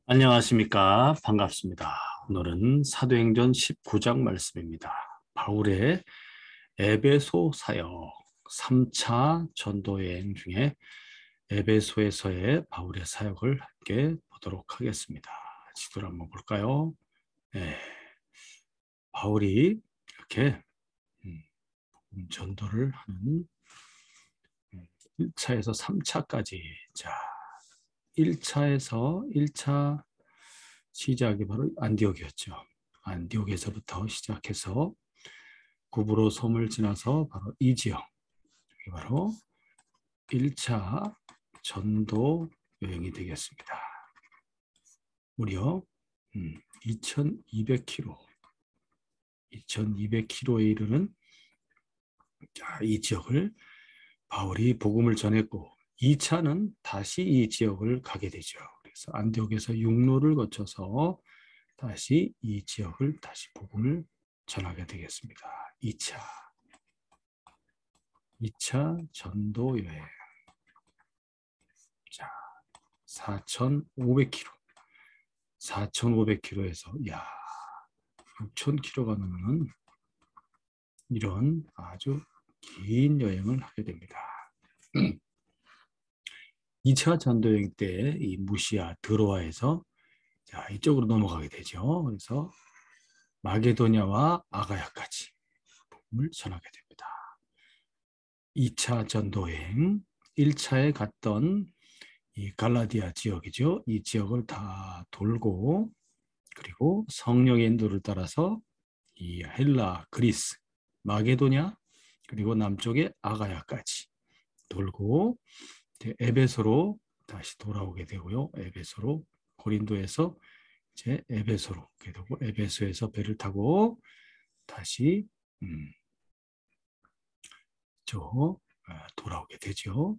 안녕하십니까. 반갑습니다. 오늘은 사도행전 19장 말씀입니다. 바울의 에베소 사역 3차 전도 여행 중에 에베소에서의 바울의 사역을 함께 보도록 하겠습니다. 지도를 한번 볼까요? 네, 바울이 이렇게 전도를 하는 1차에서 3차까지. 자, 1차 시작이 바로 안디옥이었죠. 안디옥에서부터 시작해서 구브로 섬을 지나서 바로 이 지역, 이게 바로 1차 전도 여행이 되겠습니다. 무려 2200km, 2200km에 이르는 이 지역을 바울이 복음을 전했고, 2차는 다시 이 지역을 가게 되죠. 그래서 안디옥에서 육로를 거쳐서 다시 이 지역을 다시 복음을 전하게 되겠습니다. 2차 전도 여행. 자, 4,500km. 4,500km에서 6,000km가 넘는 이런 아주 긴 여행을 하게 됩니다. 2차 전도 여행 때 이 무시아 드로아에서 이쪽으로 넘어가게 되죠. 그래서 마게도냐와 아가야까지 복음을 전하게 됩니다. 2차 전도여행, 1차에 갔던 이 갈라디아 지역이죠. 이 지역을 다 돌고, 그리고 성령의 인도를 따라서 이 헬라, 그리스, 마게도냐, 그리고 남쪽의 아가야까지 돌고 이제 에베소로 다시 돌아오게 되고요. 에베소로, 고린도에서 이제 에베소로 오게 되고, 에베소에서 배를 타고 다시 돌아오게 되죠.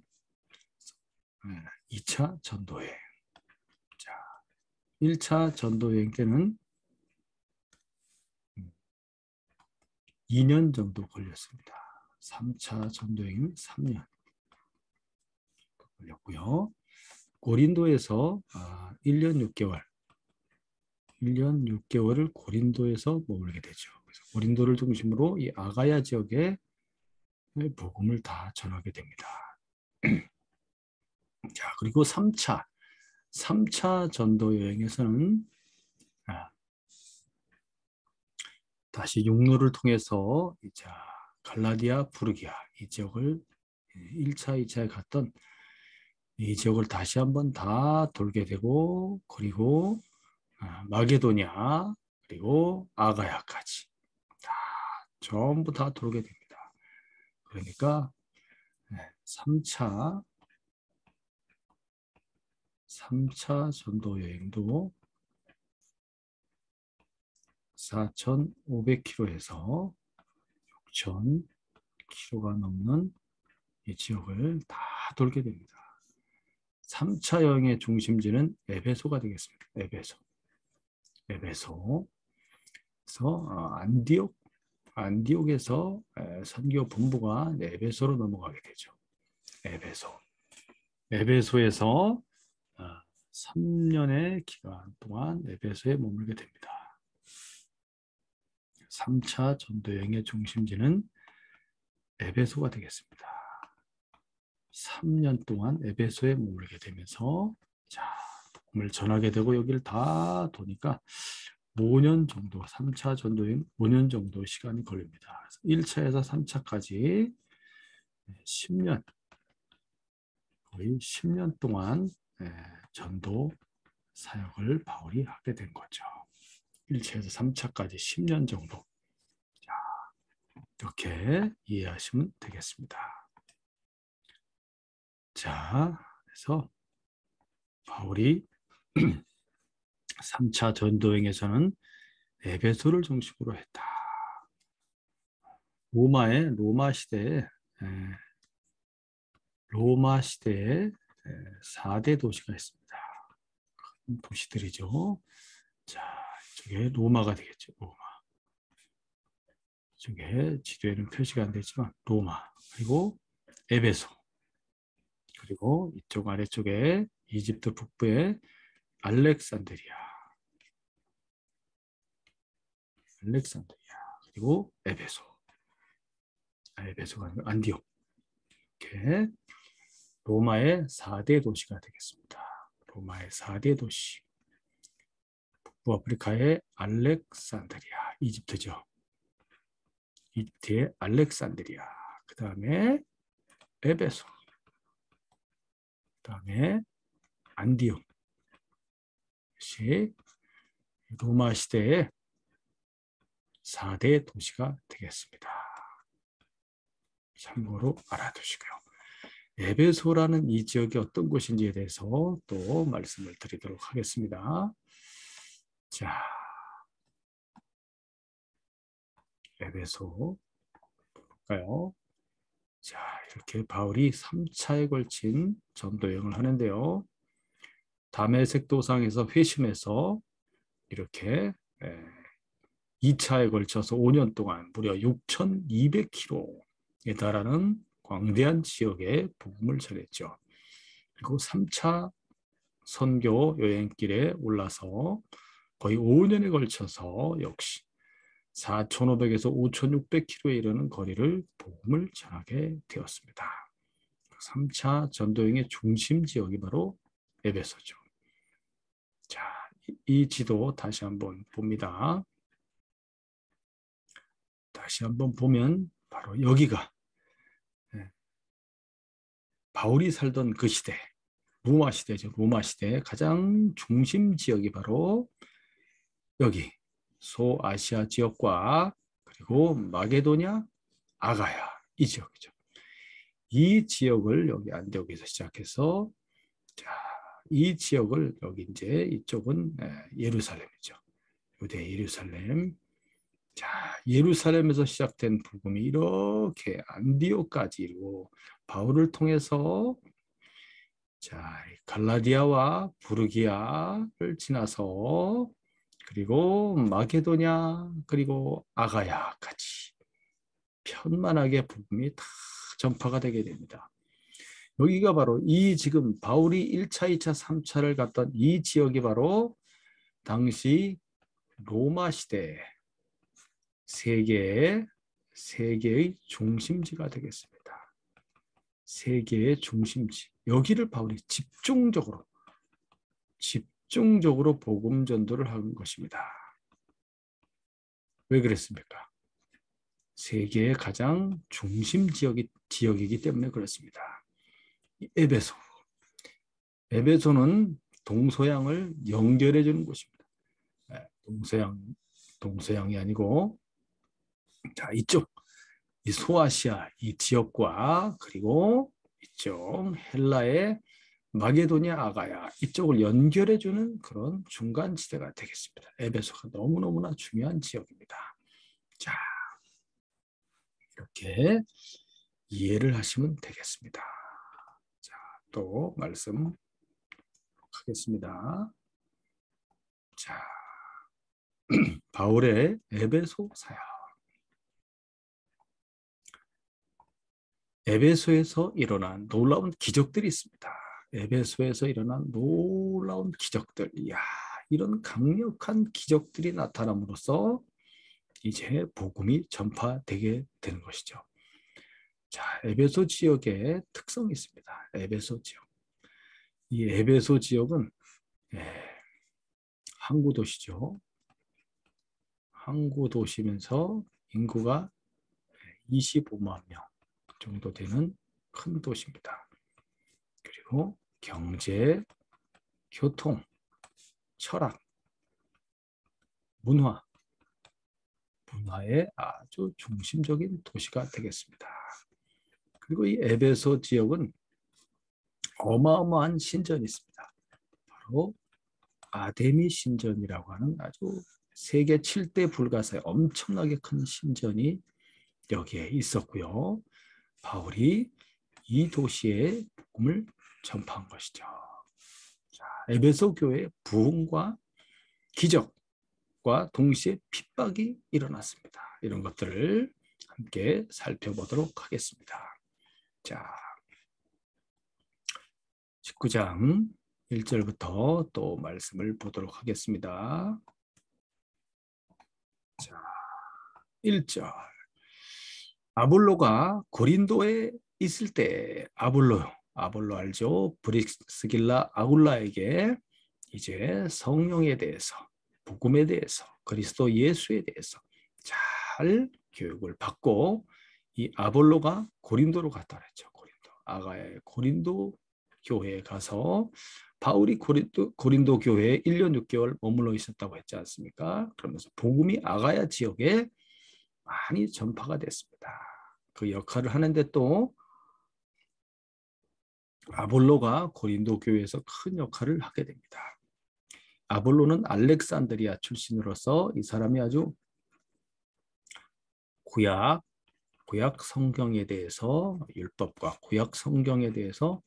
2차 전도여행. 자, 1차 전도여행 때는 2년 정도 걸렸습니다. 3차 전도여행은 3년 걸렸고요. 고린도에서 1년 6개월, 1년 6개월을 고린도에서 머물게 되죠. 그래서 고린도를 중심으로 이 아가야 지역에 복음을 다 전하게 됩니다. 자, 그리고 3차 전도 여행에서는 다시 육로를 통해서 갈라디아, 부르기아 이 지역을 1차, 2차에 갔던 이 지역을 다시 한번 다 돌게 되고, 그리고 마게도냐, 그리고 아가야까지 다 전부 다 돌게 됩니다. 그러니까 3차 전도 여행도 4,500km에서 6,000km가 넘는 이 지역을 다 돌게 됩니다. 3차 여행의 중심지는 에베소가 되겠습니다. 에베소. 그래서 안디옥에서 선교 본부가 에베소로 넘어가게 되죠. 에베소에서 3년의 기간 동안 에베소에 머물게 됩니다. 3차 전도 여행의 중심지는 에베소가 되겠습니다. 3년 동안 에베소에 머물게 되면서 복음을 전하게 되고, 여기를 다 도니까 5년 정도, 3차 전도여행 5년 정도 시간이 걸립니다. 그래서 1차에서 3차까지 10년, 거의 10년 동안 전도 사역을 바울이 하게 된 거죠. 1차에서 3차까지 10년 정도. 이렇게 이해하시면 되겠습니다. 자, 그래서 바울이 3차 전도행에서는 에베소를 중심으로 했다. 로마 시대에 4대 도시가 있습니다. 큰 도시들이죠. 자, 이쪽에 로마가 되겠죠. 로마. 이쪽에 지도에는 표시가 안 되지만 로마, 그리고 에베소, 그리고 이쪽 아래쪽에 이집트 북부의 알렉산드리아, 그리고 에베소가 아니고 안디옥. 이렇게 로마의 4대 도시가 되겠습니다. 로마의 4대 도시. 북아프리카의 알렉산드리아, 이집트죠. 이집트의 알렉산드리아, 그 다음에 에베소, 그 다음에 안디옥. 이것이 로마 시대의 4대 도시가 되겠습니다. 참고로 알아두시고요. 에베소라는 이 지역이 어떤 곳인지에 대해서 또 말씀을 드리도록 하겠습니다. 자, 에베소 볼까요? 자, 이렇게 바울이 3차에 걸친 전도 여행을 하는데요. 다메섹 도상에서 회심해서 이렇게 2차에 걸쳐서 5년 동안 무려 6,200km에 달하는 광대한 지역에 복음을 전했죠. 그리고 3차 선교 여행길에 올라서 거의 5년에 걸쳐서 역시 4,500에서 5,600km에 이르는 거리를 복음을 전하게 되었습니다. 3차 전도여행의 중심 지역이 바로 에베소죠. 자, 이 지도 다시 한번 봅니다. 다시 한번 보면 바로 여기가 바울이 살던 그 시대, 로마 시대죠. 로마 시대의 가장 중심 지역이 바로 여기 소아시아 지역과 그리고 마게도냐, 아가야 이 지역이죠. 이 지역을 여기 안디옥에서 시작해서 자, 이 지역을 여기 이제 이쪽은 예루살렘이죠. 유대 예루살렘. 자, 예루살렘에서 시작된 복음이 이렇게 안디옥까지 이루고 바울을 통해서 자, 갈라디아와 부르기아를 지나서 그리고 마게도냐 그리고 아가야까지 편만하게 복음이 다 전파가 되게 됩니다. 여기가 바로 이 지금 바울이 1차, 2차, 3차를 갔던 이 지역이 바로 당시 로마 시대 세계의 중심지가 되겠습니다. 세계의 중심지. 여기를 바울이 집중적으로 복음 전도를 한 것입니다. 왜 그랬습니까? 세계의 가장 중심 지역이기 때문에 그렇습니다. 에베소는 동서양을 연결해 주는 곳입니다. 동서양이 아니고 자, 이쪽 이 소아시아 이 지역과 그리고 이쪽 헬라의 마게도냐 아가야 이쪽을 연결해 주는 그런 중간 지대가 되겠습니다. 에베소가 너무너무나 중요한 지역입니다. 자, 이렇게 이해를 하시면 되겠습니다. 자, 또 말씀하겠습니다. 자, 바울의 에베소 사역. 에베소에서 일어난 놀라운 기적들이 있습니다. 에베소에서 일어난 놀라운 기적들. 이야, 이런 강력한 기적들이 나타남으로써 이제 복음이 전파되게 되는 것이죠. 자, 에베소 지역의 특성이 있습니다. 에베소 지역. 이 에베소 지역은 항구 도시죠. 항구 도시면서 인구가 25만 명 정도 되는 큰 도시입니다. 그리고 경제, 교통, 철학, 문화의 아주 중심적인 도시가 되겠습니다. 그리고 이 에베소 지역은 어마어마한 신전이 있습니다. 바로 아데미 신전이라고 하는 아주 세계 7대 불가사의 엄청나게 큰 신전이 여기에 있었고요. 바울이 이 도시에 복음을 전파한 것이죠. 자, 에베소 교회의 부흥과 기적과 동시에 핍박이 일어났습니다. 이런 것들을 함께 살펴보도록 하겠습니다. 자, 19장 1절부터 또 말씀을 보도록 하겠습니다. 자, 1절. 아볼로가 고린도에 있을 때 아볼로 알죠? 브리스길라 아굴라에게 이제 성령에 대해서, 복음에 대해서, 그리스도 예수에 대해서 잘 교육을 받고 이 아볼로가 고린도로 갔다 그랬죠. 아가야의 고린도 교회에 가서 바울이 고린도 교회에 1년 6개월 머물러 있었다고 했지 않습니까? 그러면서 복음이 아가야 지역에 많이 전파가 됐습니다. 그 역할을 하는데 또 아볼로가 고린도 교회에서 큰 역할을 하게 됩니다. 아볼로는 알렉산드리아 출신으로서 이 사람이 아주 구약 성경에 대해서, 율법과 구약 성경에 대해서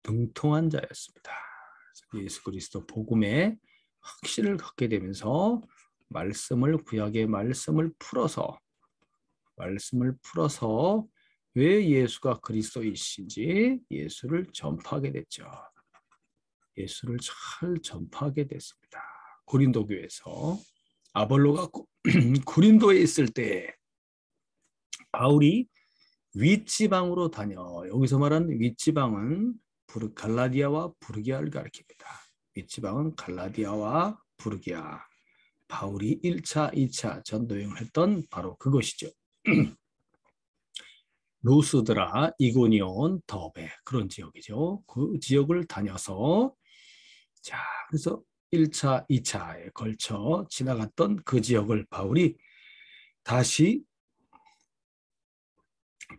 능통한 자였습니다. 예수 그리스도 복음에 확신을 갖게 되면서 구약의 말씀을 풀어서 왜 예수가 그리스도이신지 예수를 전파하게 됐죠. 예수를 잘 전파하게 됐습니다. 고린도 교회에서 아볼로가 고린도에 있을 때 바울이 윗지방으로 다녀. 여기서 말하는 윗지방은 갈라디아와 부르기아를 가리킵니다. 윗지방은 갈라디아와 부르기아. 바울이 1차, 2차 전도여행을 했던 바로 그것이죠. 루스드라, 이고니온, 더베 그런 지역이죠. 그 지역을 다녀서 자, 그래서 1차, 2차에 걸쳐 지나갔던 그 지역을 바울이 다시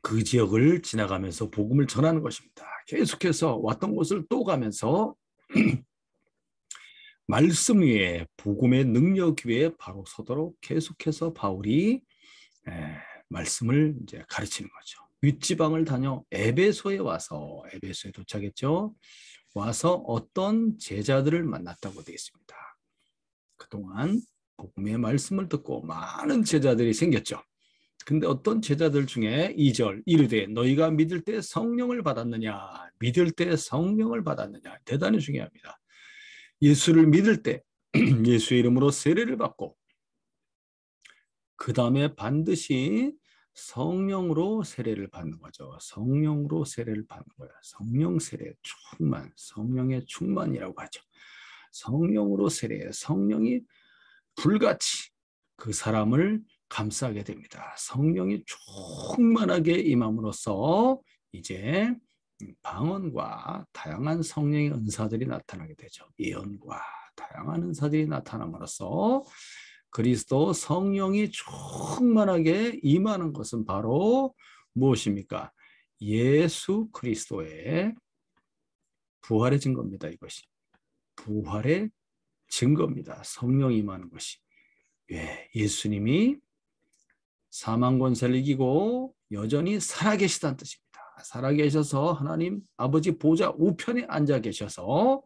그 지역을 지나가면서 복음을 전하는 것입니다. 계속해서 왔던 곳을 또 가면서 말씀 위에 복음의 능력 위에 바로 서도록 계속해서 바울이 말씀을 이제 가르치는 거죠. 윗지방을 다녀 에베소에 도착했죠. 와서 어떤 제자들을 만났다고 되어 있습니다. 그동안 복음의 말씀을 듣고 많은 제자들이 생겼죠. 근데 어떤 제자들 중에 2절 이르되 너희가 믿을 때 성령을 받았느냐. 대단히 중요합니다. 예수를 믿을 때 예수의 이름으로 세례를 받고 그 다음에 반드시 성령으로 세례를 받는 거죠. 성령으로 세례를 받는 거예요. 성령 세례 충만, 성령의 충만이라고 하죠. 성령으로 세례, 성령이 불같이 그 사람을 감싸게 됩니다. 성령이 충만하게 임함으로써 이제 방언과 다양한 성령의 은사들이 나타나게 되죠. 예언과 다양한 은사들이 나타남으로써 그리스도 성령이 충만하게 임하는 것은 바로 무엇입니까? 예수 그리스도의 부활의 증거입니다. 이것이 부활의 증거입니다. 성령이 임하는 것이. 예수님이 사망 권세를 이기고 여전히 살아계시다는 뜻입니다. 살아계셔서 하나님 아버지 보좌 우편에 앉아 계셔서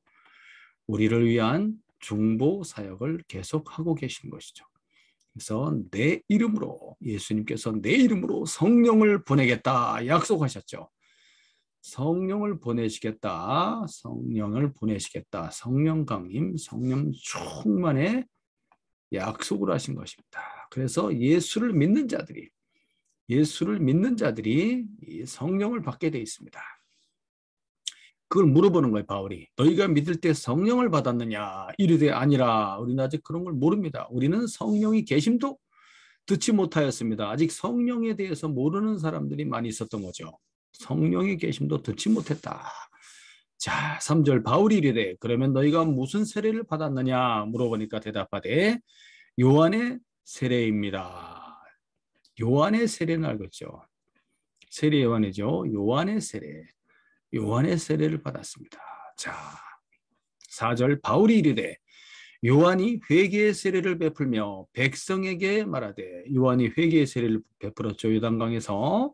우리를 위한 중보 사역을 계속하고 계신 것이죠. 그래서 예수님께서 내 이름으로 성령을 보내겠다 약속하셨죠. 성령을 보내시겠다. 성령 강림, 성령 충만의 약속을 하신 것입니다. 그래서 예수를 믿는 자들이 이 성령을 받게 되어 있습니다. 그걸 물어보는 거예요, 바울이. 너희가 믿을 때 성령을 받았느냐? 이르되 아니라. 우리는 아직 그런 걸 모릅니다. 우리는 성령이 계심도 듣지 못하였습니다. 아직 성령에 대해서 모르는 사람들이 많이 있었던 거죠. 성령의 계심도 듣지 못했다. 자, 3절 바울이 이르되 그러면 너희가 무슨 세례를 받았느냐? 물어보니까 대답하되 요한의 세례입니다. 요한의 세례는 알겠죠? 세례 요한이죠. 요한의 세례를 받았습니다. 자, 4절 바울이 이르되 요한이 회개의 세례를 베풀며 백성에게 말하되 요한이 회개의 세례를 베풀었죠. 요단강에서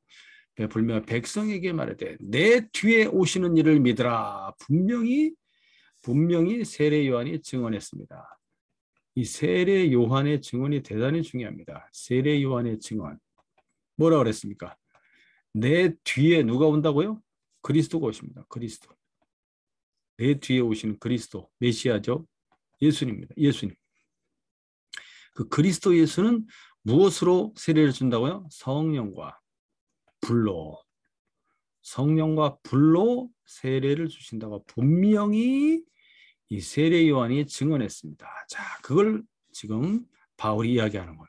베풀며 백성에게 말하되 내 뒤에 오시는 이를 믿으라. 분명히 세례 요한이 증언했습니다. 이 세례 요한의 증언이 대단히 중요합니다. 세례 요한의 증언. 뭐라고 그랬습니까? 내 뒤에 누가 온다고요? 그리스도가 오십니다. 그리스도. 내 뒤에 오시는 그리스도, 메시아죠. 예수님입니다. 예수님. 그 그리스도 예수는 무엇으로 세례를 준다고요? 성령과 불로. 성령과 불로 세례를 주신다고 분명히 이 세례 요한이 증언했습니다. 자, 그걸 지금 바울이 이야기하는 거예요.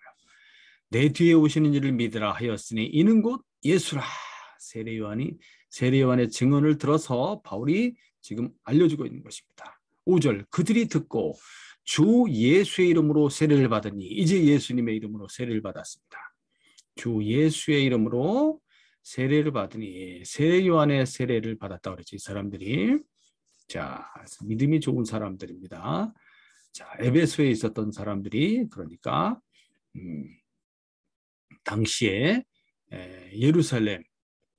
내 뒤에 오시는 이를 믿으라 하였으니 이는 곧 예수라. 세례 요한의 증언을 들어서 바울이 지금 알려주고 있는 것입니다. 5절 그들이 듣고 주 예수의 이름으로 세례를 받으니 이제 예수님의 이름으로 세례를 받았습니다. 주 예수의 이름으로 세례를 받으니 세례 요한의 세례를 받았다고 그랬지. 이 사람들이 자 믿음이 좋은 사람들입니다. 자 에베소에 있었던 사람들이 그러니까 당시에 예루살렘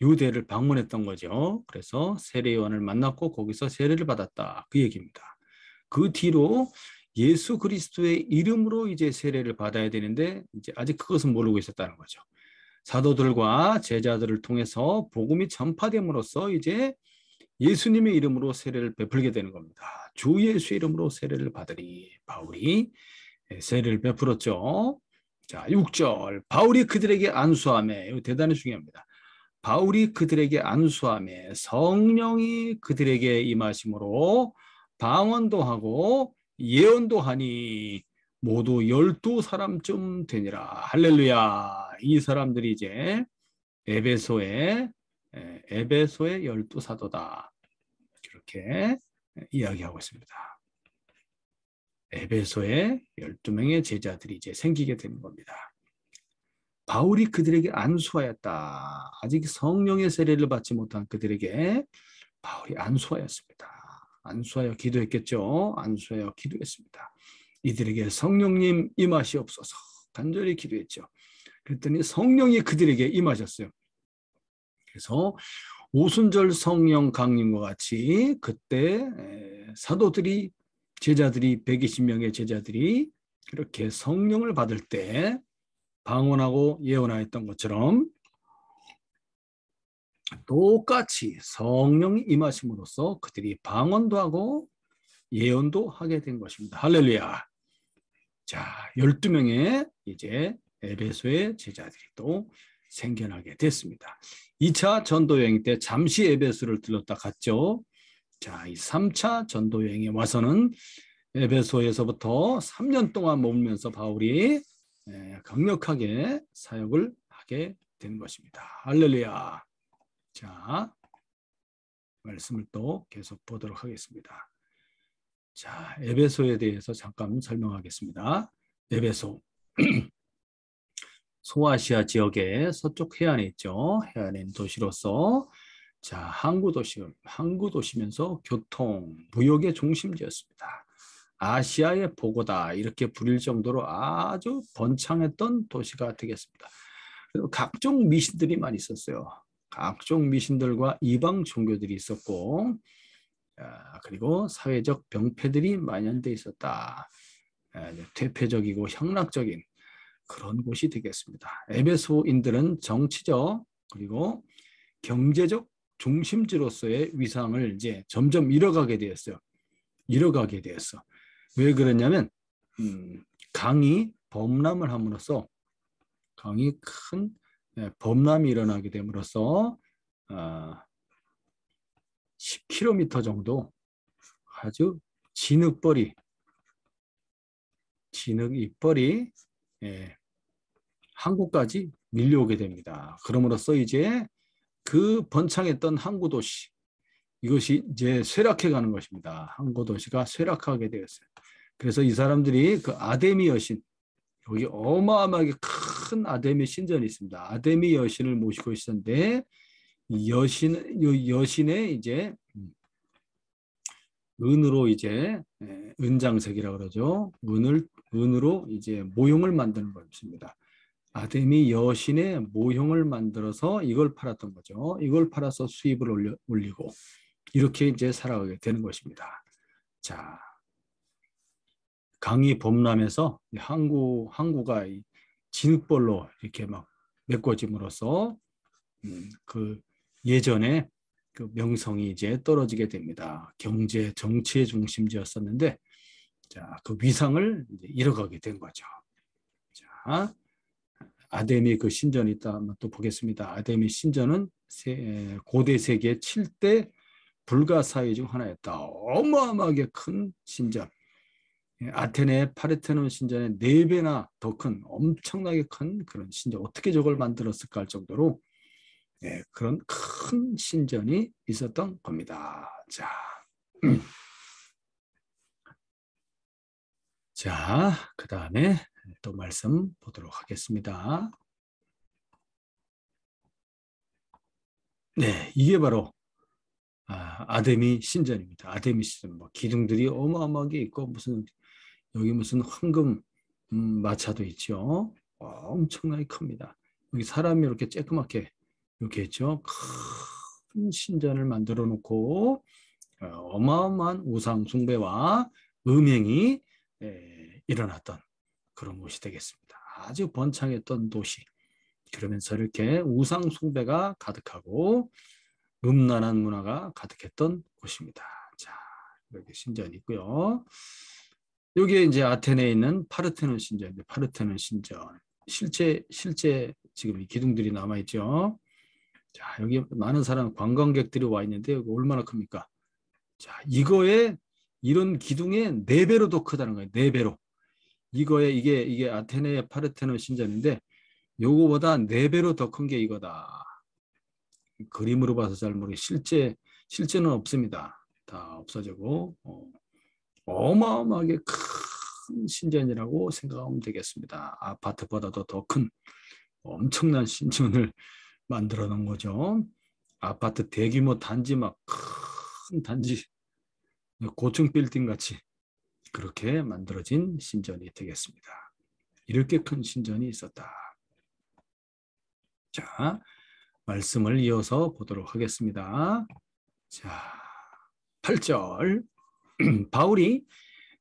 유대를 방문했던 거죠. 그래서 세례 요한을 만났고 거기서 세례를 받았다 그 얘기입니다. 그 뒤로 예수 그리스도의 이름으로 이제 세례를 받아야 되는데 이제 아직 그것은 모르고 있었다는 거죠. 사도들과 제자들을 통해서 복음이 전파됨으로써 이제 예수님의 이름으로 세례를 베풀게 되는 겁니다. 주 예수의 이름으로 세례를 받으니 바울이 세례를 베풀었죠. 자, 6절 바울이 그들에게 안수하매 이거 대단히 중요합니다. 바울이 그들에게 안수하매 성령이 그들에게 임하심으로 방언도 하고 예언도 하니 모두 12사람쯤 되니라. 할렐루야. 이 사람들이 이제 에베소의 12사도다. 이렇게 이야기하고 있습니다. 에베소의 12명의 제자들이 이제 생기게 되는 겁니다. 바울이 그들에게 안수하였다. 아직 성령의 세례를 받지 못한 그들에게 바울이 안수하였습니다. 안수하여 기도했겠죠. 안수하여 기도했습니다. 이들에게 성령님 임하시옵소서 간절히 기도했죠. 그랬더니 성령이 그들에게 임하셨어요. 그래서 오순절 성령 강림과 같이 그때 사도들이 제자들이 120명의 제자들이 그렇게 성령을 받을 때 방언하고 예언하였던 것처럼 똑같이 성령이 임하심으로써 그들이 방언도 하고 예언도 하게 된 것입니다. 할렐루야. 자, 12명의 이제 에베소의 제자들이 또 생겨나게 됐습니다. 2차 전도 여행 때 잠시 에베소를 들렀다 갔죠. 자, 이 3차 전도 여행에 와서는 에베소에서부터 3년 동안 머물면서 바울이 강력하게 사역을 하게 된 것입니다. 할렐루야. 자, 말씀을 또 계속 보도록 하겠습니다. 자, 에베소에 대해서 잠깐 설명하겠습니다. 에베소. 소아시아 지역의 서쪽 해안에 있죠. 해안에 있는 도시로서 자, 항구 도시면서 교통, 무역의 중심지였습니다. 아시아의 보고다 이렇게 부릴 정도로 아주 번창했던 도시가 되겠습니다. 그리고 각종 미신들이 많이 있었어요. 각종 미신들과 이방 종교들이 있었고 그리고 사회적 병폐들이 만연돼 있었다. 퇴폐적이고 향락적인 그런 곳이 되겠습니다. 에베소인들은 정치적 그리고 경제적 중심지로서의 위상을 이제 점점 잃어가게 되었어요. 왜 그러냐면 강이 범람을 함으로써 강이 큰 범람이 일어나게 됨으로써 10km 정도 아주 진흙벌이 항구까지 밀려오게 됩니다. 그럼으로써 이제 그 번창했던 항구 도시 이것이 이제 쇠락해 가는 것입니다. 항구 도시가 쇠락하게 되었어요. 그래서 이 사람들이 그 아데미 여신 여기 어마어마하게 큰 아데미 신전이 있습니다. 아데미 여신을 모시고 있었는데 이 여신의 이제 은으로 이제 은장색이라고 그러죠. 은으로 이제 모형을 만드는 것입니다. 아데미 여신의 모형을 만들어서 이걸 팔았던 거죠. 이걸 팔아서 수입을 올리고 이렇게 이제 살아가게 되는 것입니다. 자, 강이 범람해서 항구가 진흙벌로 이렇게 막 메꿔짐으로써 그 예전에 그 명성이 이제 떨어지게 됩니다. 경제, 정치의 중심지였었는데, 자, 그 위상을 이제 잃어가게 된 거죠. 자, 아데미 그 신전이 있다 한번 또 보겠습니다. 아데미 신전은 고대 세계 7대 불가사의 중 하나였다. 어마어마하게 큰 신전. 아테네 파르테논 신전의 4배나 더 큰 엄청나게 큰 그런 신전. 어떻게 저걸 만들었을까 할 정도로 그런 큰 신전이 있었던 겁니다. 자, 자, 그 다음에 또 말씀 보도록 하겠습니다. 네, 이게 바로 아데미 신전입니다. 아데미 신전, 뭐 기둥들이 어마어마하게 있고 여기 무슨 황금 마차도 있죠. 엄청나게 큽니다. 여기 사람이 이렇게 쬐끄맣게 이렇게 있죠. 큰 신전을 만들어 놓고 어마어마한 우상 숭배와 음행이 일어났던 그런 곳이 되겠습니다. 아주 번창했던 도시. 그러면서 이렇게 우상 숭배가 가득하고 음란한 문화가 가득했던 곳입니다. 자, 여기 신전이 있고요. 여기에 이제 아테네에 있는 파르테논 신전, 파르테논 신전. 실제 지금 이 기둥들이 남아 있죠. 자, 여기 많은 사람 관광객들이 와 있는데 여기 얼마나 큽니까? 자, 이런 기둥의 4배로 더 크다는 거예요. 4배로. 이게 아테네의 파르테논 신전인데 요거보다 4배로 더 큰 게 이거다. 그림으로 봐서 잘 모르겠어요. 실제는 없습니다. 다 없어지고 어마어마하게 큰 신전이라고 생각하면 되겠습니다. 아파트보다도 더 큰 엄청난 신전을 만들어 놓은 거죠. 아파트 대규모 단지 막 큰 단지 고층 빌딩 같이 그렇게 만들어진 신전이 되겠습니다. 이렇게 큰 신전이 있었다. 자, 말씀을 이어서 보도록 하겠습니다. 자, 8절. 바울이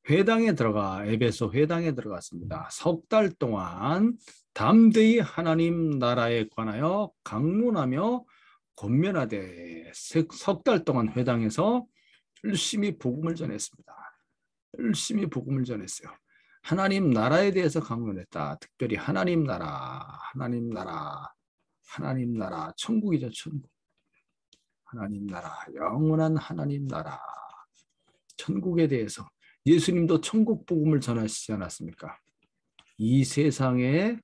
에베소 회당에 들어갔습니다. 3달 동안 담대히 하나님 나라에 관하여 강론하며 권면하되 3달 동안 회당에서 열심히 복음을 전했습니다. 열심히 복음을 전했어요. 하나님 나라에 대해서 강론했다. 특별히 하나님 나라, 천국이죠, 천국. 하나님 나라, 영원한 하나님 나라, 천국에 대해서. 예수님도 천국 복음을 전하시지 않았습니까? 이 세상에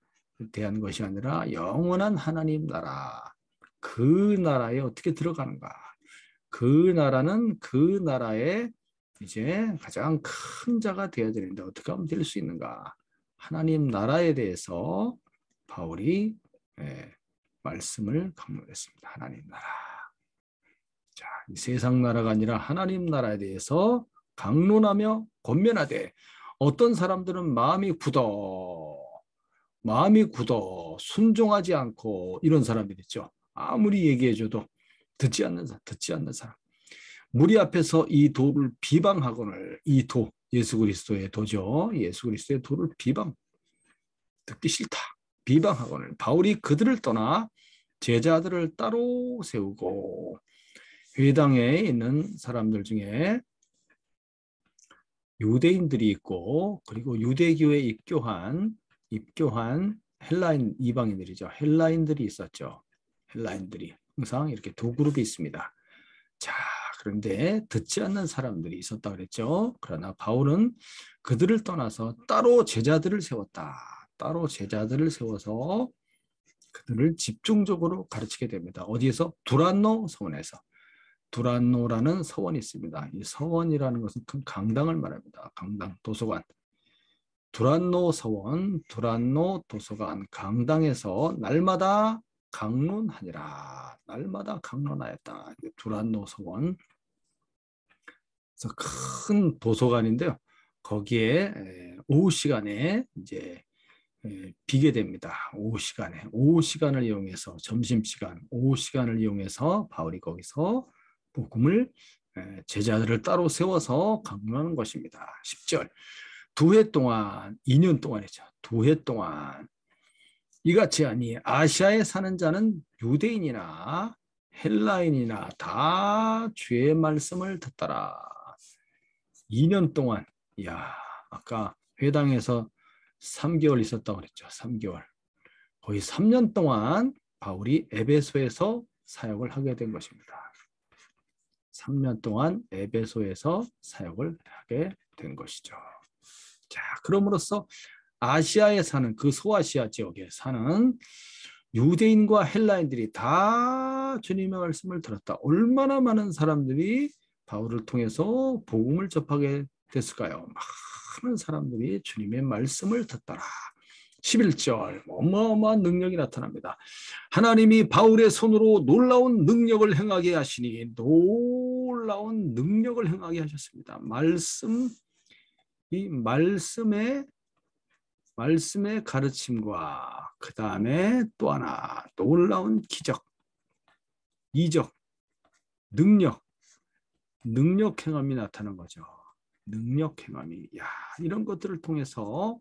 대한 것이 아니라 영원한 하나님 나라, 그 나라에 어떻게 들어가는가? 그 나라는 그 나라에 이제 가장 큰 자가 되어야 되는데 어떻게 하면 될 수 있는가? 하나님 나라에 대해서 바울이 말씀을 강론했습니다. 하나님 나라. 자, 이 세상 나라가 아니라 하나님 나라에 대해서 강론하며 권면하되 어떤 사람들은 마음이 굳어 순종하지 않고 이런 사람들 있죠. 아무리 얘기해줘도 듣지 않는 사람. 무리 앞에서 이 도를 비방하거늘 예수 그리스도의 도죠. 예수 그리스도의 도를 듣기 싫다. 비방하거늘 바울이 그들을 떠나 제자들을 따로 세우고 회당에 있는 사람들 중에 유대인들이 있고 그리고 유대교에 입교한 헬라인 이방인들이죠. 헬라인들이 있었죠. 헬라인들이 항상 이렇게 두 그룹이 있습니다. 자, 그런데 듣지 않는 사람들이 있었다 그랬죠. 그러나 바울은 그들을 떠나서 따로 제자들을 세웠다. 따로 제자들을 세워서 그들을 집중적으로 가르치게 됩니다. 어디에서? 두란노 서원에서. 두란노라는 서원이 있습니다. 이 서원이라는 것은 큰 강당을 말합니다. 강당, 도서관. 두란노 서원, 두란노 도서관, 강당에서 날마다 강론하니라. 날마다 강론하였다. 두란노 서원. 그래서 큰 도서관인데요. 거기에 오후 시간에 이제 비게 됩니다. 오후 시간을 이용해서 점심시간, 오후 시간을 이용해서 바울이 거기서 복음을 제자들을 따로 세워서 강론하는 것입니다. 10절. 2해 동안, 2년 동안이죠. 2해 동안 이같이 하니 아시아에 사는 자는 유대인이나 헬라인이나 다 주의 말씀을 듣더라. 2년 동안, 이야, 아까 회당에서 3개월 있었다고 그랬죠. 3개월. 거의 3년 동안 바울이 에베소에서 사역을 하게 된 것입니다. 3년 동안 에베소에서 사역을 하게 된 것이죠. 자, 그럼으로써 아시아에 사는 그 소아시아 지역에 사는 유대인과 헬라인들이 다 주님의 말씀을 들었다. 얼마나 많은 사람들이 바울을 통해서 복음을 접하게 됐을까요? 많은 사람들이 주님의 말씀을 듣더라. 11절 어마어마한 능력이 나타납니다. 하나님이 바울의 손으로 놀라운 능력을 행하게 하시니 놀라운 능력을 행하게 하셨습니다. 이 말씀의 가르침과 그 다음에 또 하나 놀라운 기적, 이적, 능력 행함이 나타난 거죠. 능력 행함이, 야, 이런 것들을 통해서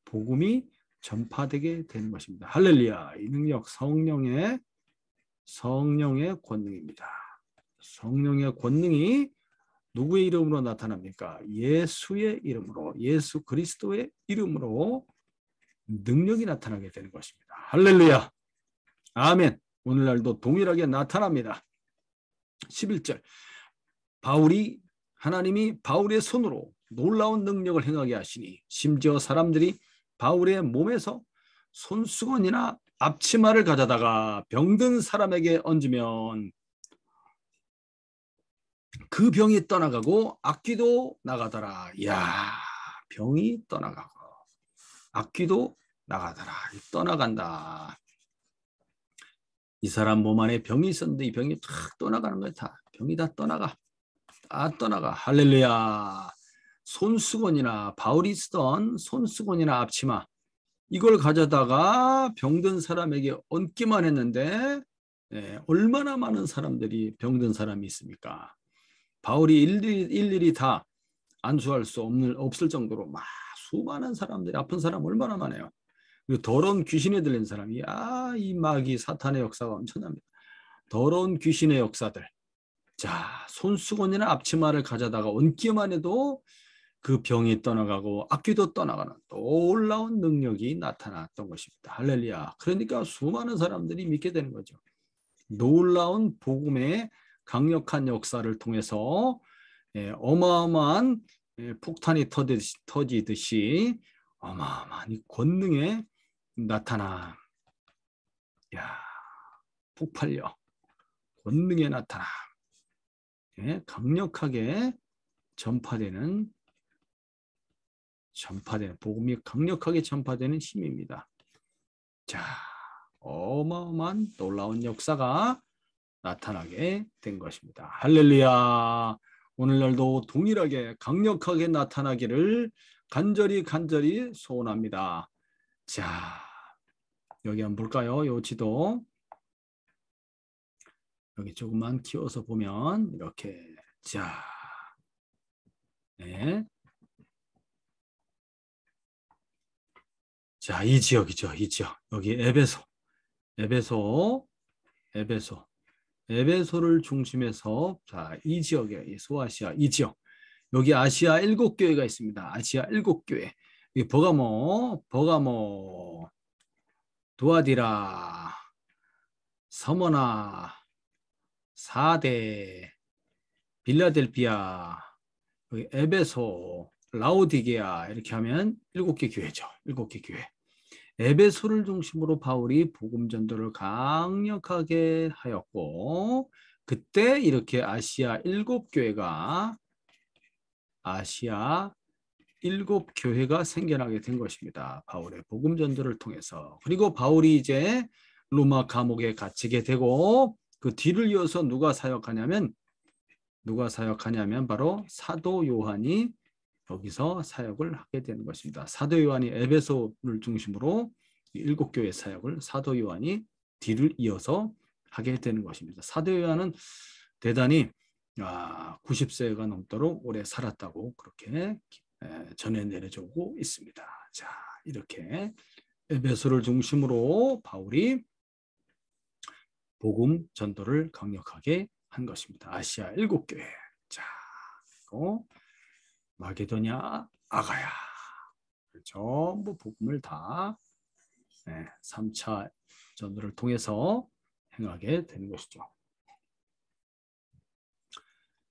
복음이 전파되게 되는 것입니다. 할렐루야. 이 능력 성령의 권능입니다. 성령의 권능이 누구의 이름으로 나타납니까? 예수의 이름으로, 예수 그리스도의 이름으로 능력이 나타나게 되는 것입니다. 할렐루야. 아멘. 오늘날도 동일하게 나타납니다. 11절 하나님이 바울의 손으로 놀라운 능력을 행하게 하시니 심지어 사람들이 바울의 몸에서 손수건이나 앞치마를 가져다가 병든 사람에게 얹으면 그 병이 떠나가고 악귀도 나가더라. 이야, 병이 떠나가고 악귀도 나가더라. 떠나간다. 이 사람 몸 안에 병이 있었는데 이 병이 탁 떠나가는 거야. 다 병이 다 떠나가. 다 떠나가. 할렐루야. 손수건이나 바울이 쓰던 손수건이나 앞치마 이걸 가져다가 병든 사람에게 얹기만 했는데 얼마나 많은 사람들이 병든 사람이 있습니까? 바울이 일일이 다 안수할 수 없을 정도로 막 수많은 사람들이 아픈 사람 얼마나 많아요. 그리고 더러운 귀신에 들린 사람이 이 마귀 사탄의 역사가 엄청납니다. 더러운 귀신의 역사들. 자, 손수건이나 앞치마를 가져다가 얹기만 해도 그 병이 떠나가고 악귀도 떠나가는 놀라운 능력이 나타났던 것입니다. 할렐루야. 그러니까 수많은 사람들이 믿게 되는 거죠. 놀라운 복음의 강력한 역사를 통해서 어마어마한 폭탄이 터지듯이 어마어마한 이 권능에 나타나, 폭발력, 권능에 나타나, 강력하게 전파되는 복음이 강력하게 전파되는 힘입니다. 자, 어마어마한 놀라운 역사가 나타나게 된 것입니다. 할렐루야. 오늘날도 동일하게 강력하게 나타나기를 간절히 소원합니다. 자, 여기 한번 볼까요? 요 지도 여기 조금만 키워서 보면 이렇게, 자, 네. 자, 이 지역이죠. 이 지역. 여기 에베소를 중심해서, 자, 이 지역에, 이 소아시아, 이 지역. 여기 아시아 7교회가 있습니다. 아시아 7교회. 이 버가모, 두아디라, 서머나, 사대, 빌라델피아, 여기 에베소, 라오디게아 이렇게 하면 7개 교회죠. 7개 교회. 에베소를 중심으로 바울이 복음 전도를 강력하게 하였고, 그때 이렇게 아시아 7교회가 생겨나게 된 것입니다. 바울의 복음 전도를 통해서. 그리고 바울이 이제 로마 감옥에 갇히게 되고, 그 뒤를 이어서 누가 사역하냐면 바로 사도 요한이 여기서 사역을 하게 되는 것입니다. 사도 요한이 에베소를 중심으로 7교회 사역을 사도 요한이 뒤를 이어서 하게 되는 것입니다. 사도 요한은 대단히 90세가 넘도록 오래 살았다고 그렇게 전해 내려주고 있습니다. 자, 이렇게 에베소를 중심으로 바울이 복음 전도를 강력하게 한 것입니다. 아시아 7교회. 자, 그리고 마게도냐, 아가야. 전부 복음을 다 3차 전도를 통해서 행하게 되는 것이죠.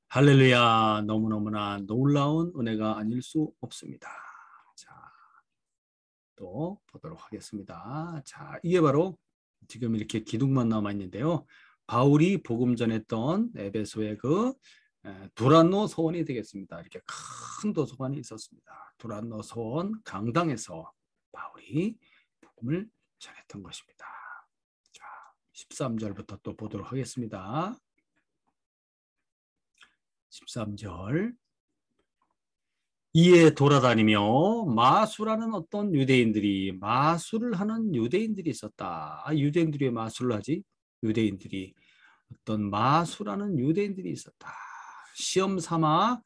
할렐루야. 너무너무나 놀라운 은혜가 아닐 수 없습니다. 자, 또 보도록 하겠습니다. 자, 이게 바로 지금 이렇게 기둥만 남아 있는데요. 바울이 복음 전했던 에베소의 그 두란노 서원이 되겠습니다. 이렇게 큰 도서관이 있었습니다. 두란노 서원 강당에서 바울이 복음을 전했던 것입니다. 자, 13절부터 또 보도록 하겠습니다. 13절. 이에 돌아다니며 마술하는 어떤 유대인들이 마술을 하는 유대인들이 있었다. 유대인들이 왜 마술을 하지? 유대인들이 어떤 마술하는 유대인들이 있었다. 시험 삼아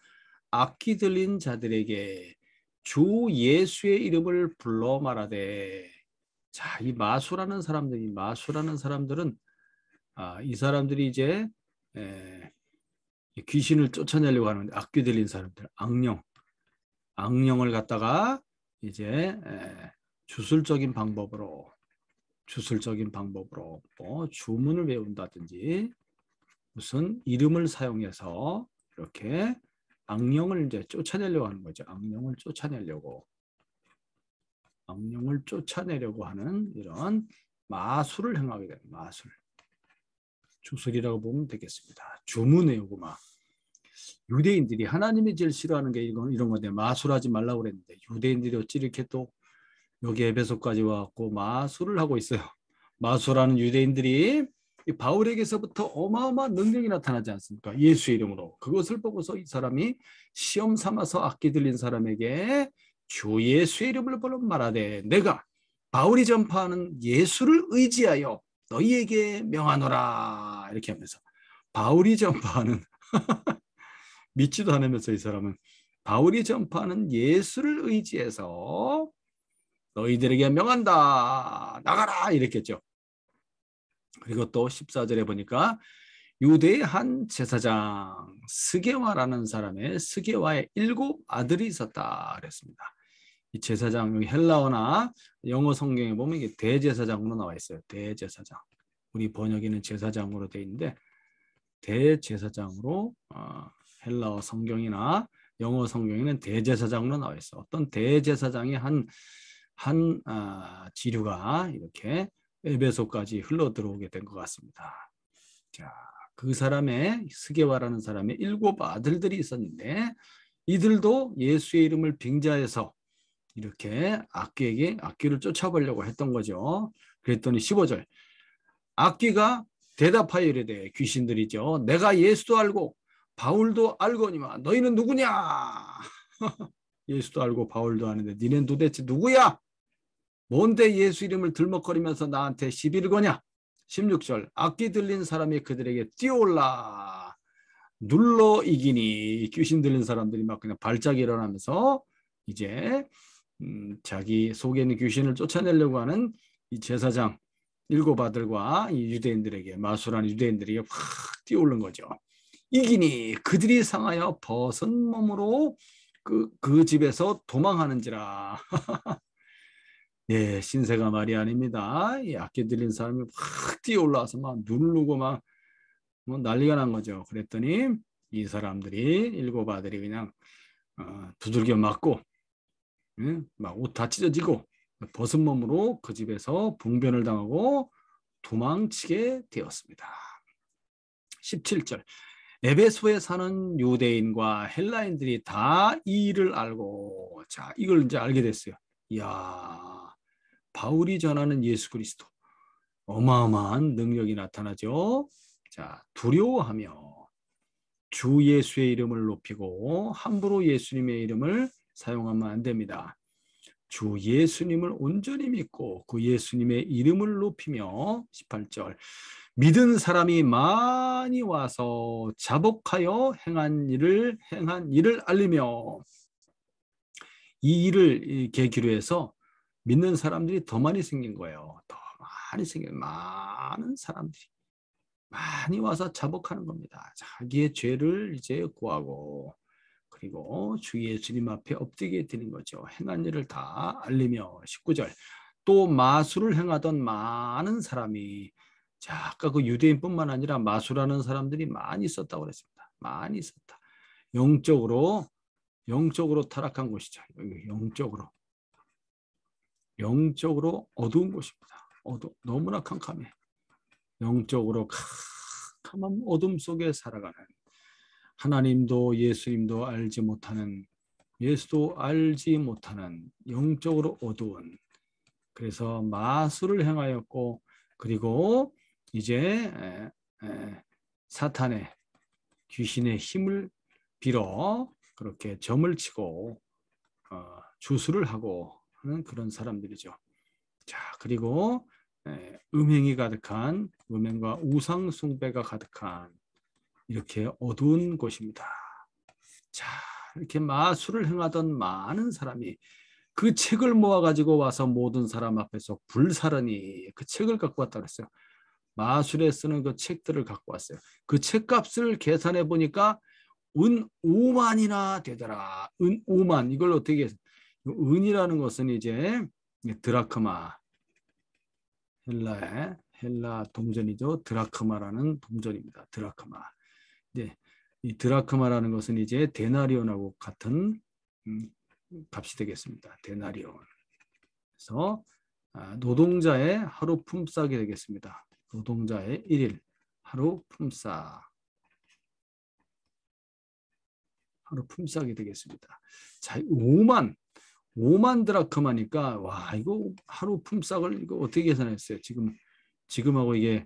악기 들린 자들에게 주 예수의 이름을 불러 말하되. 자, 이 마술하는 사람들은 이 사람들이 이제 귀신을 쫓아내려고 하는데 악기 들린 사람들, 악령을 갖다가 이제 주술적인 방법으로 뭐 주문을 외운다든지 무슨 이름을 사용해서 이렇게 악령을 이제 쫓아내려고 하는 거죠. 악령을 쫓아내려고 하는 이런 마술을 행하게 되는 마술. 주술이라고 보면 되겠습니다. 주문 외우고 막. 유대인들이 하나님이 제일 싫어하는 게 이런 건데 마술하지 말라고 그랬는데 유대인들이 어찌 이렇게 또 여기 에베소까지 와갖고 마술을 하고 있어요. 마술하는 유대인들이 이 바울에게서부터 어마어마한 능력이 나타나지 않습니까? 예수의 이름으로. 그것을 보고서 이 사람이 시험 삼아서 악기 들린 사람에게 주 예수의 이름을 불러 말하되 내가 바울이 전파하는 예수를 의지하여 너희에게 명하노라. 이렇게 하면서 바울이 전파하는 믿지도 않으면서 이 사람은 바울이 전파하는 예수를 의지해서 너희들에게 명한다. 나가라. 이랬겠죠. 그리고 또 14절에 보니까 유대의 한 제사장 스게와라는 사람의 스게와의 7 아들이 있었다 그랬습니다. 이 제사장, 여기 헬라어나 영어 성경에 보면 이게 대제사장으로 나와 있어요. 대제사장. 우리 번역에는 제사장으로 되어 있는데 대제사장으로 헬라어 성경이나 영어 성경에는 대제사장으로 나와 있어. 어떤 대제사장의 한 지류가 이렇게 에베소까지 흘러 들어오게 된 것 같습니다. 자, 그 사람의 스게와라는 사람의 7 아들들이 있었는데 이들도 예수의 이름을 빙자해서 이렇게 악귀를 쫓아보려고 했던 거죠. 그랬더니 15절 악귀가 대답하여 이르되 귀신들이죠. 내가 예수도 알고 바울도 알거니와 너희는 누구냐? 예수도 알고 바울도 아는데 니는 도대체 누구야? 뭔데 예수 이름을 들먹거리면서 나한테 시비를 거냐? 16절 악기 들린 사람이 그들에게 뛰어올라 눌러 이기니. 귀신 들린 사람들이 막 그냥 발작이 일어나면서 이제 자기 속에 있는 귀신을 쫓아내려고 하는 이 제사장 7 아들과 이 유대인들에게 마술하는 유대인들에게 확 뛰어오른 거죠. 이기니 그들이 상하여 벗은 몸으로 그 집에서 도망하는지라. 예, 신세가 말이 아닙니다. 이 악기 들린 사람이 확 뛰어올라와서 막 누르고 막 뭐 난리가 난 거죠. 그랬더니 이 사람들이 7 아들이 그냥 두들겨 맞고 막 옷 다 찢어지고 벗은 몸으로 그 집에서 분변을 당하고 도망치게 되었습니다. 17절 에베소에 사는 유대인과 헬라인들이 다 이 일을 알고 자 이걸 이제 알게 됐어요. 이야 바울이 전하는 예수 그리스도 어마어마한 능력이 나타나죠. 자 두려워하며 주 예수의 이름을 높이고 함부로 예수님의 이름을 사용하면 안 됩니다. 주 예수님을 온전히 믿고 그 예수님의 이름을 높이며 18절 믿은 사람이 많이 와서 자복하여 행한 일을 알리며 이 일을 계기로 해서 믿는 사람들이 더 많이 생긴 거예요. 더 많이 생긴 많은 사람들이 많이 와서 자복하는 겁니다. 자기의 죄를 이제 구하고 그리고 주 예수님 앞에 엎드리게 되는 거죠. 행한 일을 다 알리며 19절 또 마술을 행하던 많은 사람이 자 아까 그 유대인뿐만 아니라 마술하는 사람들이 많이 있었다고 그랬습니다. 많이 있었다. 영적으로 타락한 곳이죠. 영적으로 어두운 곳입니다. 너무나 캄캄해. 영적으로 캄캄한 어둠 속에 살아가는 하나님도 예수님도 알지 못하는 예수도 알지 못하는 영적으로 어두운 그래서 마술을 행하였고 그리고 이제 사탄의 귀신의 힘을 빌어 그렇게 점을 치고 주술을 하고 하는 그런 사람들이죠. 자 그리고 음행이 가득한 음행과 우상 숭배가 가득한 이렇게 어두운 곳입니다. 자 이렇게 마술을 행하던 많은 사람이 그 책을 모아가지고 와서 모든 사람 앞에서 불사르니 그 책을 갖고 왔다 그랬어요. 마술에 쓰는 그 책들을 갖고 왔어요. 그 책값을 계산해 보니까 은 5만이나 되더라. 은 5만 이걸 어떻게 해서 은이라는 것은 이제 드라크마 헬라 동전이죠. 드라크마라는 동전입니다. 드라크마. 이제 이 드라크마라는 것은 이제 데나리온하고 같은 값이 되겠습니다. 데나리온. 그래서 노동자의 하루 품삯이 되겠습니다. 노동자의 1일 하루 품삯. 하루 품삯이 되겠습니다. 자, 5만 드라크마니까 와 이거 하루 품삯을 이거 어떻게 계산했어요? 지금하고 이게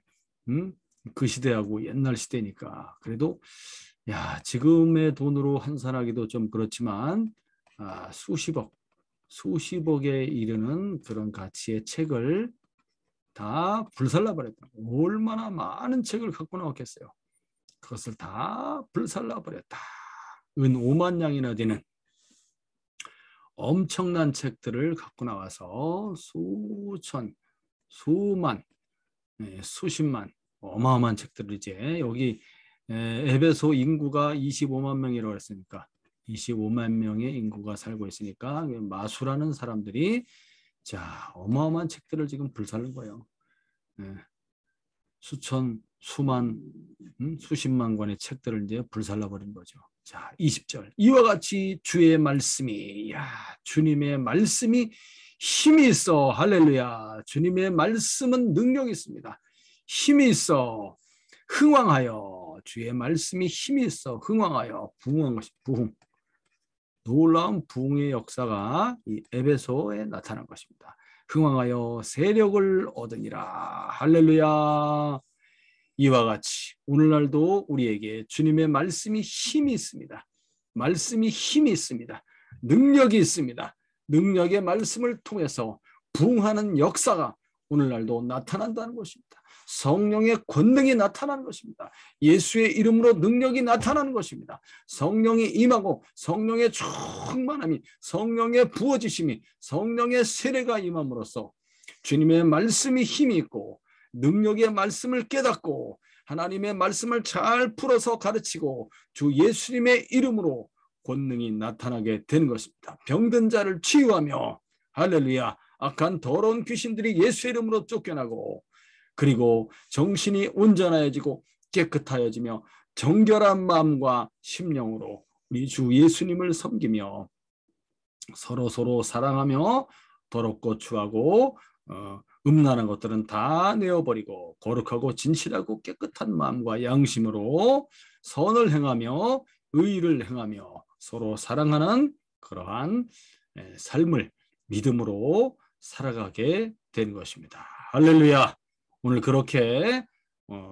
그 시대하고 옛날 시대니까 그래도 야 지금의 돈으로 환산하기도 좀 그렇지만 수십억에 이르는 그런 가치의 책을 다 불살라버렸다. 얼마나 많은 책을 갖고 나왔겠어요. 그것을 다 불살라버렸다. 은 5만 양이나 되는 엄청난 책들을 갖고 나와서 수천, 수만, 수십만 어마어마한 책들을 이제 여기 에베소 인구가 25만 명이라고 했으니까 25만 명의 인구가 살고 있으니까 마술하는 사람들이 자 어마어마한 책들을 지금 불살른 거예요. 수천, 수만, 수십만 권의 책들을 이제 불살라버린 거죠. 자, 20절. 이와 같이 주의 말씀이, 주님의 말씀이 힘이 있어. 할렐루야. 주님의 말씀은 능력이 있습니다. 힘이 있어. 흥왕하여. 주의 말씀이 힘이 있어. 흥왕하여. 부흥한 것이 부흥. 놀라운 부흥의 역사가 이 에베소에 나타난 것입니다. 흥왕하여 세력을 얻으니라. 할렐루야. 이와 같이 오늘날도 우리에게 주님의 말씀이 힘이 있습니다. 말씀이 힘이 있습니다. 능력이 있습니다. 능력의 말씀을 통해서 부흥하는 역사가 오늘날도 나타난다는 것입니다. 성령의 권능이 나타나는 것입니다. 예수의 이름으로 능력이 나타나는 것입니다. 성령이 임하고 성령의 충만함이 성령의 부어지심이 성령의 세례가 임함으로써 주님의 말씀이 힘이 있고 능력의 말씀을 깨닫고 하나님의 말씀을 잘 풀어서 가르치고 주 예수님의 이름으로 권능이 나타나게 되는 것입니다. 병든 자를 치유하며 할렐루야 악한 더러운 귀신들이 예수의 이름으로 쫓겨나고 그리고 정신이 온전하여지고 깨끗하여지며 정결한 마음과 심령으로 우리 주 예수님을 섬기며 서로 사랑하며 더럽고 추하고 음란한 것들은 다 내어버리고 거룩하고 진실하고 깨끗한 마음과 양심으로 선을 행하며 의를 행하며 서로 사랑하는 그러한 삶을 믿음으로 살아가게 된 것입니다. 할렐루야. 오늘 그렇게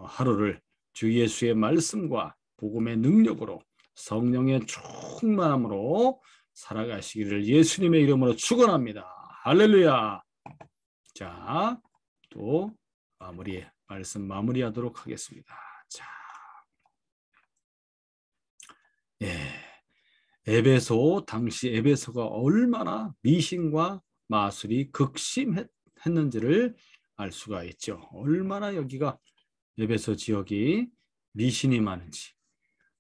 하루를 주 예수의 말씀과 복음의 능력으로 성령의 충만함으로 살아가시기를 예수님의 이름으로 축원합니다. 할렐루야. 자, 또 말씀 마무리하도록 하겠습니다. 자, 당시 에베소가 얼마나 미신과 마술이 극심했는지를 알 수가 있죠. 얼마나 여기가 에베소 지역이 미신이 많은지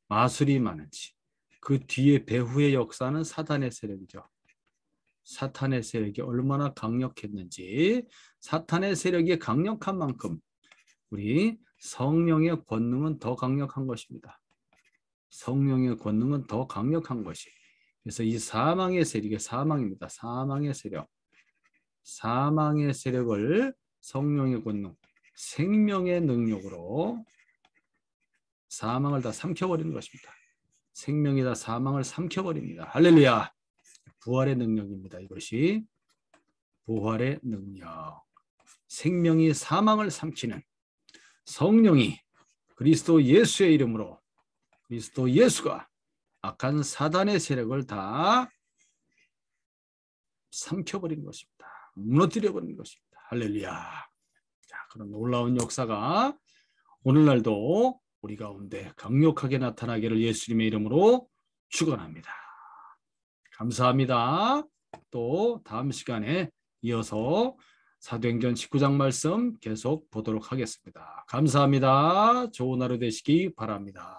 마술이 많은지 그 뒤에 배후의 역사는 사탄의 세력이죠. 사탄의 세력이 얼마나 강력했는지 사탄의 세력이 강력한 만큼 우리 성령의 권능은 더 강력한 것입니다. 성령의 권능은 더 강력한 것이. 그래서 이 사망의 세력이 사망입니다. 사망의 세력. 사망의 세력을 성령의 권능, 생명의 능력으로 사망을 다 삼켜버리는 것입니다. 생명이 다 사망을 삼켜버립니다. 할렐루야. 부활의 능력입니다. 이것이 부활의 능력. 생명이 사망을 삼키는 성령이 그리스도 예수의 이름으로 그리스도 예수가 악한 사단의 세력을 다 삼켜버리는 것입니다. 무너뜨려버리는 것입니다. 할렐루야. 자, 그런 놀라운 역사가 오늘날도 우리 가운데 강력하게 나타나기를 예수님의 이름으로 축원합니다. 감사합니다. 또 다음 시간에 이어서 사도행전 19장 말씀 계속 보도록 하겠습니다. 감사합니다. 좋은 하루 되시기 바랍니다.